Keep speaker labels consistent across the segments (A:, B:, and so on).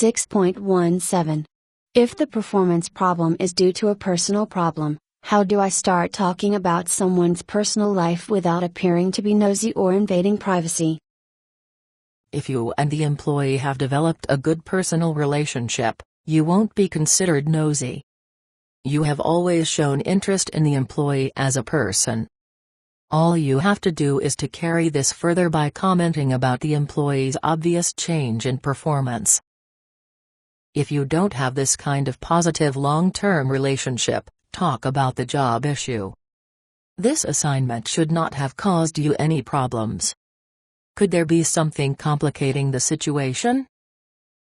A: 6.17. If the performance problem is due to a personal problem, how do I start talking about someone's personal life without appearing to be nosy or invading privacy?
B: If you and the employee have developed a good personal relationship, you won't be considered nosy. You have always shown interest in the employee as a person. All you have to do is to carry this further by commenting about the employee's obvious change in performance. If you don't have this kind of positive long-term relationship, talk about the job issue. This assignment should not have caused you any problems. Could there be something complicating the situation?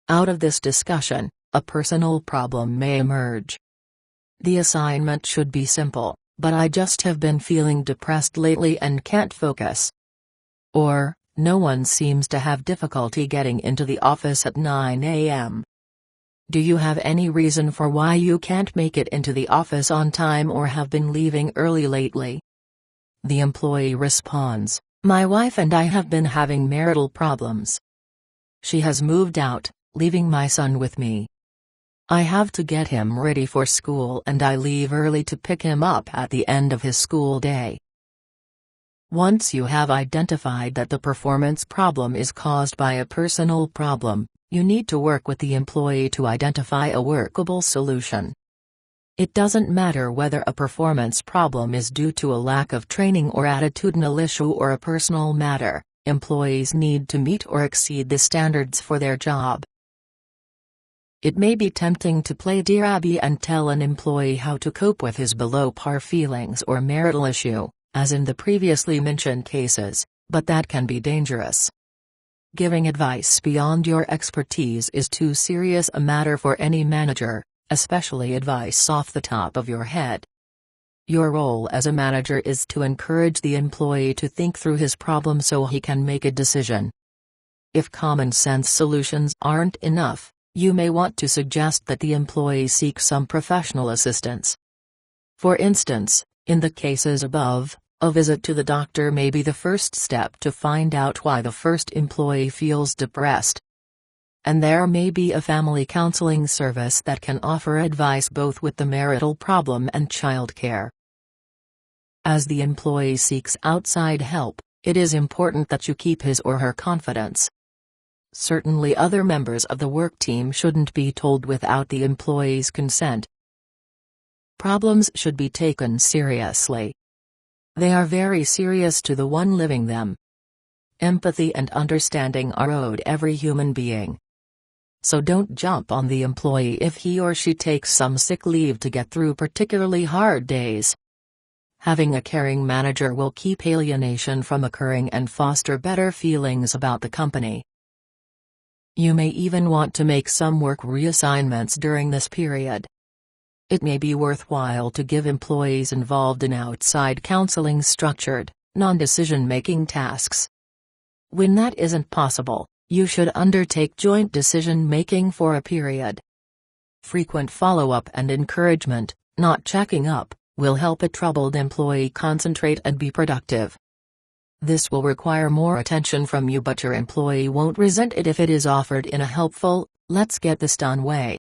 B: Out of this discussion, a personal problem may emerge. The assignment should be simple, but I just have been feeling depressed lately and can't focus. Or, no one seems to have difficulty getting into the office at 9 a.m. Do you have any reason for why you can't make it into the office on time or have been leaving early lately? The employee responds, "My wife and I have been having marital problems. She has moved out, leaving my son with me. I have to get him ready for school and I leave early to pick him up at the end of his school day." Once you have identified that the performance problem is caused by a personal problem, you need to work with the employee to identify a workable solution. It doesn't matter whether a performance problem is due to a lack of training or attitudinal issue or a personal matter, employees need to meet or exceed the standards for their job. It may be tempting to play Dear Abby and tell an employee how to cope with his below-par feelings or marital issue, as in the previously mentioned cases, but that can be dangerous. Giving advice beyond your expertise is too serious a matter for any manager, especially advice off the top of your head. Your role as a manager is to encourage the employee to think through his problem so he can make a decision. If common sense solutions aren't enough, you may want to suggest that the employee seek some professional assistance. For instance, in the cases above, a visit to the doctor may be the first step to find out why the first employee feels depressed. And there may be a family counseling service that can offer advice both with the marital problem and childcare. As the employee seeks outside help, it is important that you keep his or her confidence. Certainly other members of the work team shouldn't be told without the employee's consent. Problems should be taken seriously. They are very serious to the one living them. Empathy and understanding are owed every human being. So don't jump on the employee if he or she takes some sick leave to get through particularly hard days. Having a caring manager will keep alienation from occurring and foster better feelings about the company. You may even want to make some work reassignments during this period. It may be worthwhile to give employees involved in outside counseling structured, non-decision-making tasks. When that isn't possible, you should undertake joint decision-making for a period. Frequent follow-up and encouragement, not checking up, will help a troubled employee concentrate and be productive. This will require more attention from you, but your employee won't resent it if it is offered in a helpful, "let's get this done" way.